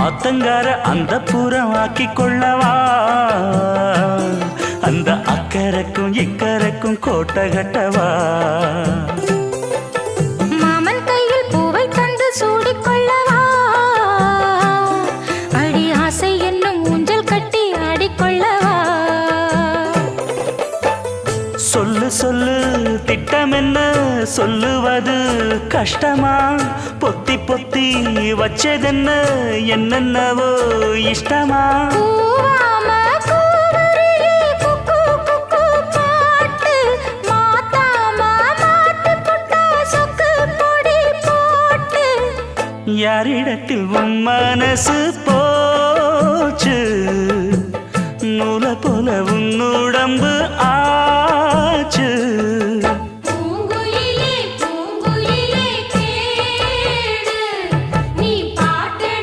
ஆத்தங்கார அந்த புறம் ஆக்கி கொள்ளவா அந்த அக்கறைக்கும் இக்கரைக்கும் கோட்டை கட்டவா மாமன் கையில் பூவை தந்து சூடிக்கொள்ளவா அடி ஆசை என்னும் ஊஞ்சல் கட்டி ஆடிக்கொள்ளவா சொல்லு சொல்லு திட்டம் என்ன சொல்லுவது கஷ்டமா பொத்தி பொத்தி வச்சதென்ன என்னென்னவோ இஷ்டமா யாரிடத்தில் உன் மனசு போச்சு